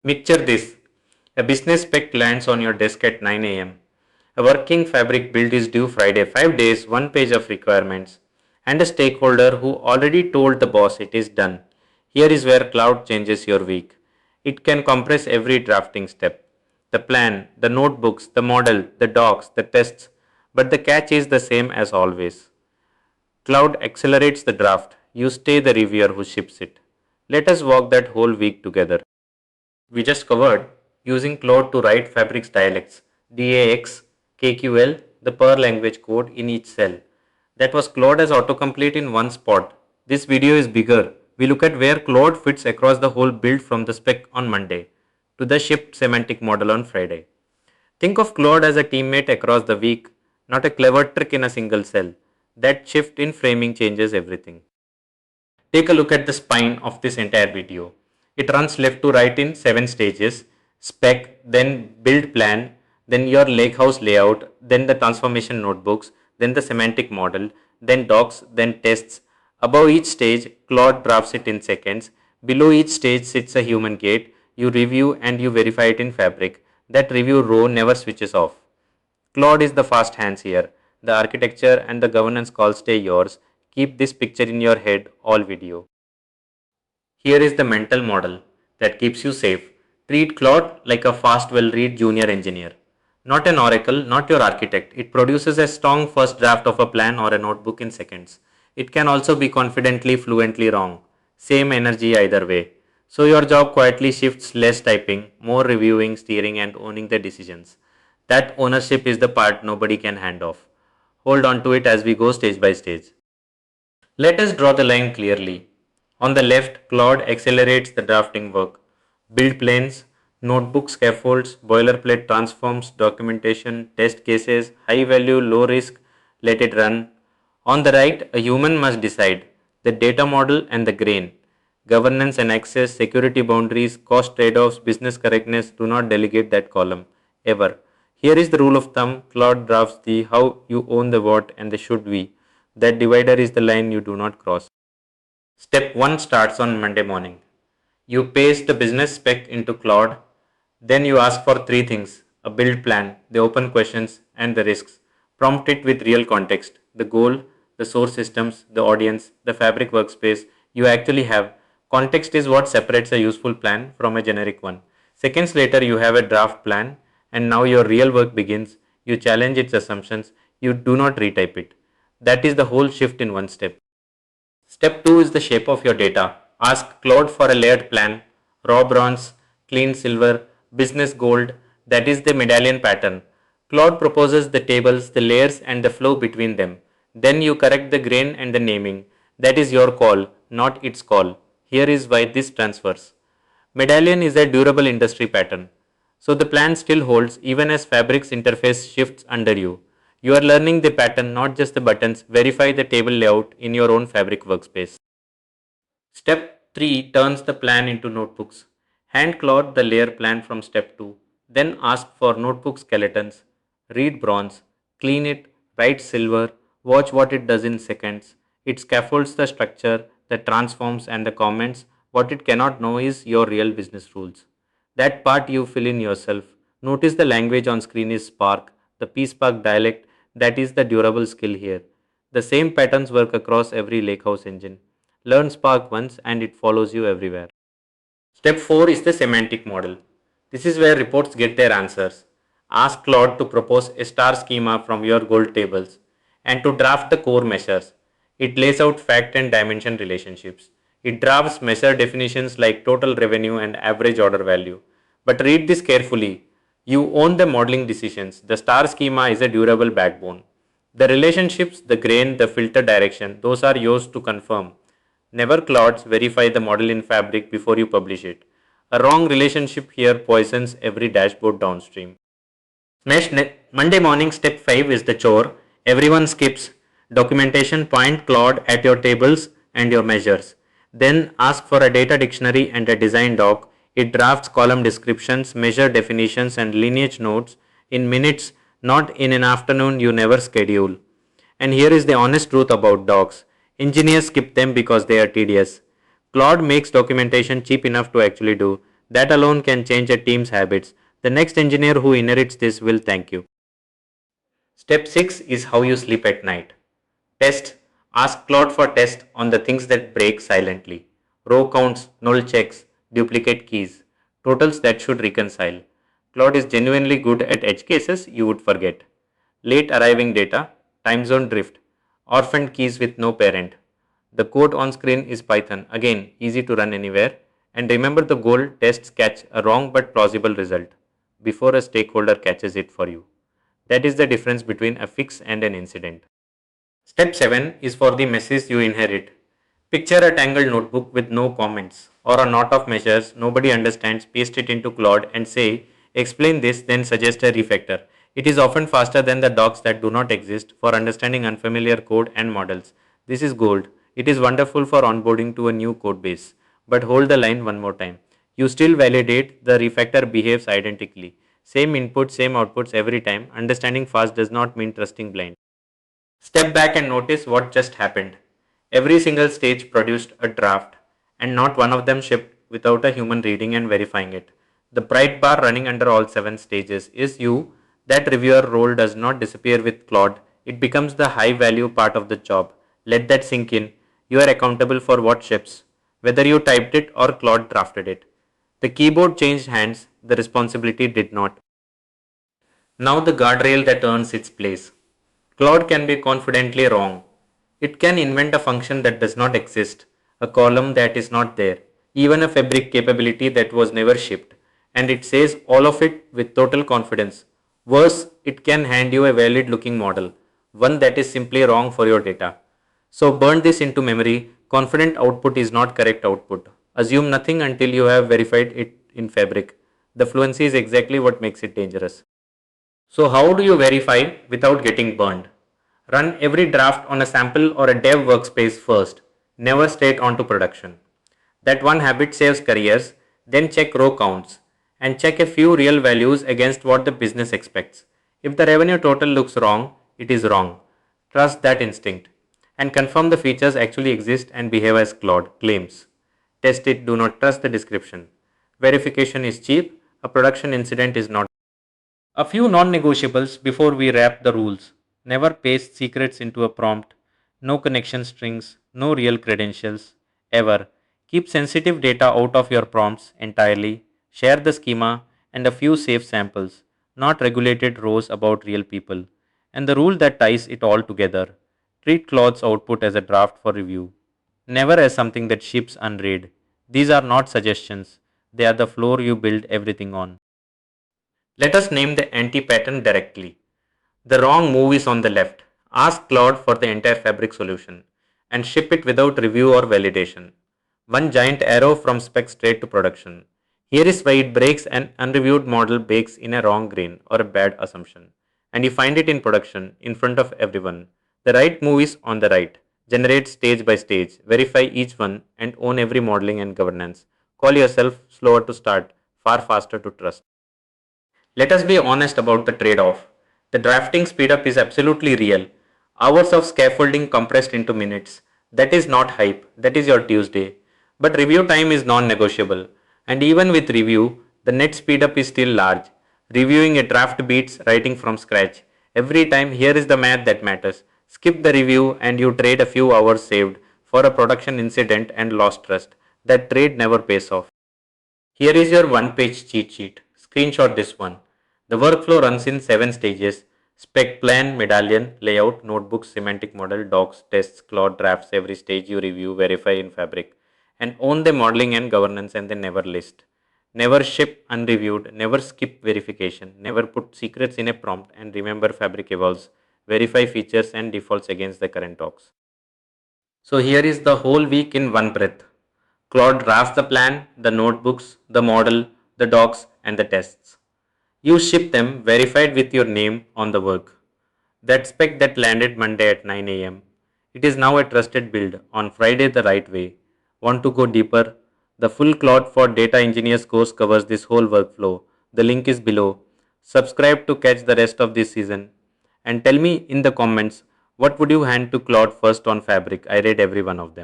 Picture this. A business spec lands on your desk at 9 a.m. A working fabric build is due Friday, 5 days, one page of requirements, and a stakeholder who already told the boss it is done. Here is where Cloud changes your week. It can compress every drafting step. The plan, the notebooks, the model, the docs, the tests, but the catch is the same as always. Cloud accelerates the draft. You stay the reviewer who ships it. Let us walk that whole week together. We just covered using Claude to write Fabric's dialects, DAX, KQL, the per language code in each cell. That was Claude as autocomplete in one spot. This video is bigger. We look at where Claude fits across the whole build from the spec on Monday to the shipped semantic model on Friday. Think of Claude as a teammate across the week, not a clever trick in a single cell. That shift in framing changes everything. Take a look at the spine of this entire video. It runs left to right in 7 stages: spec, then build plan, then your lakehouse layout, then the transformation notebooks, then the semantic model, then docs, then tests. Above each stage, Claude drafts it in seconds. Below each stage sits a human gate. You review and you verify it in Fabric. That review row never switches off. Claude is the fast hands here. The architecture and the governance calls stay yours. Keep this picture in your head all video. Here is the mental model that keeps you safe. Treat Claude like a fast, well-read junior engineer. Not an oracle, not your architect. It produces a strong first draft of a plan or a notebook in seconds. It can also be confidently, fluently wrong. Same energy either way. So your job quietly shifts: less typing, more reviewing, steering, and owning the decisions. That ownership is the part nobody can hand off. Hold on to it as we go stage by stage. Let us draw the line clearly. On the left, Claude accelerates the drafting work. Build planes, notebook scaffolds, boilerplate transforms, documentation, test cases, high value, low risk, let it run. On the right, a human must decide the data model and the grain. Governance and access, security boundaries, cost trade-offs, business correctness. Do not delegate that column, ever. Here is the rule of thumb. Claude drafts the how, you own the what and the should we. That divider is the line you do not cross. Step 1 starts on Monday morning. You paste the business spec into Claude. Then you ask for 3 things: a build plan, the open questions, and the risks. Prompt it with real context: the goal, the source systems, the audience, the Fabric workspace you actually have. Context is what separates a useful plan from a generic one. Seconds later, you have a draft plan, and now your real work begins. You challenge its assumptions, you do not retype it. That is the whole shift in one step. Step 2 is the shape of your data. Ask Claude for a layered plan: raw bronze, clean silver, business gold. That is the medallion pattern. Claude proposes the tables, the layers, and the flow between them. Then you correct the grain and the naming. That is your call, not its call. Here is why this transfers. Medallion is a durable industry pattern. So the plan still holds even as Fabric's interface shifts under you. You are learning the pattern, not just the buttons. Verify the table layout in your own Fabric workspace. Step 3 turns the plan into notebooks. Hand Claude the layer plan from step 2. Then ask for notebook skeletons. Read bronze, clean it, write silver, watch what it does in seconds. It scaffolds the structure, the transforms, and the comments. What it cannot know is your real business rules. That part you fill in yourself. Notice the language on screen is Spark, the PSpark dialect. That is the durable skill here. The same patterns work across every lakehouse engine. Learn Spark once and it follows you everywhere. Step 4 is the semantic model. This is where reports get their answers. Ask Claude to propose a star schema from your gold tables and to draft the core measures. It lays out fact and dimension relationships. It drafts measure definitions like total revenue and average order value. But read this carefully. You own the modeling decisions. The star schema is a durable backbone. The relationships, the grain, the filter direction, those are yours to confirm. Never Claude's verify the model in Fabric before you publish it. A wrong relationship here poisons every dashboard downstream. Monday morning, step 5 is the chore. Everyone skips. Documentation: point Claude at your tables and your measures. Then ask for a data dictionary and a design doc. It drafts column descriptions, measure definitions, and lineage notes in minutes, not in an afternoon you never schedule. And here is the honest truth about docs. Engineers skip them because they are tedious. Claude makes documentation cheap enough to actually do. That alone can change a team's habits. The next engineer who inherits this will thank you. Step 6 is how you sleep at night. Test. Ask Claude for tests on the things that break silently. Row counts, null checks, duplicate keys, totals that should reconcile. Claude is genuinely good at edge cases you would forget. Late arriving data, time zone drift, orphaned keys with no parent. The code on screen is Python, again easy to run anywhere. And remember the goal, tests catch a wrong but plausible result before a stakeholder catches it for you. That is the difference between a fix and an incident. Step 7 is for the messes you inherit. Picture a tangled notebook with no comments or a knot of measures nobody understands, paste it into Claude and say, explain this, then suggest a refactor. It is often faster than the docs that do not exist for understanding unfamiliar code and models. This is gold. It is wonderful for onboarding to a new code base. But hold the line one more time. You still validate the refactor behaves identically. Same input, same outputs every time. Understanding fast does not mean trusting blind. Step back and notice what just happened. Every single stage produced a draft, and not one of them shipped without a human reading and verifying it. The bright bar running under all 7 stages is you. That reviewer role does not disappear with Claude, it becomes the high value part of the job. Let that sink in. You are accountable for what ships, whether you typed it or Claude drafted it. The keyboard changed hands, the responsibility did not. Now the guardrail that earns its place. Claude can be confidently wrong. It can invent a function that does not exist, a column that is not there, even a fabric capability that was never shipped, and it says all of it with total confidence. Worse, it can hand you a valid looking model, one that is simply wrong for your data. So burn this into memory. Confident output is not correct output. Assume nothing until you have verified it in Fabric. The fluency is exactly what makes it dangerous. So how do you verify without getting burned? Run every draft on a sample or a dev workspace first, never straight onto production. That one habit saves careers, then check row counts and check a few real values against what the business expects. If the revenue total looks wrong, it is wrong. Trust that instinct and confirm the features actually exist and behave as Claude claims. Test it, do not trust the description. Verification is cheap, a production incident is not. A few non-negotiables before we wrap the rules. Never paste secrets into a prompt. No connection strings. No real credentials. Ever. Keep sensitive data out of your prompts entirely. Share the schema and a few safe samples. Not regulated rows about real people. And the rule that ties it all together. Treat Claude's output as a draft for review. Never as something that ships unread. These are not suggestions. They are the floor you build everything on. Let us name the anti-pattern directly. The wrong move is on the left. Ask Claude for the entire fabric solution and ship it without review or validation. One giant arrow from spec straight to production. Here is why it breaks an unreviewed model bakes in a wrong grain or a bad assumption. And you find it in production in front of everyone. The right move is on the right. Generate stage by stage, verify each one and own every modeling and governance. Call yourself slower to start, far faster to trust. Let us be honest about the trade-off. The drafting speedup is absolutely real. Hours of scaffolding compressed into minutes. That is not hype, that is your Tuesday. But review time is non-negotiable. And even with review, the net speedup is still large. Reviewing a draft beats writing from scratch. Every time, here is the math that matters. Skip the review and you trade a few hours saved for a production incident and lost trust. That trade never pays off. Here is your one-page cheat sheet. Screenshot this one. The workflow runs in 7 stages. Spec, plan, medallion, layout, notebooks, semantic model, docs, tests, Claude drafts. Every stage you review, verify in Fabric. And own the modeling and governance and then never list. Never ship unreviewed, never skip verification, never put secrets in a prompt and remember Fabric evolves. Verify features and defaults against the current docs. So here is the whole week in one breath. Claude drafts the plan, the notebooks, the model, the docs, and the tests. You ship them verified with your name on the work. That spec that landed Monday at 9 am. It is now a trusted build on Friday the right way. Want to go deeper? The full Claude for Data Engineers course covers this whole workflow. The link is below. Subscribe to catch the rest of this season. And tell me in the comments, what would you hand to Claude first on Fabric? I read every one of them.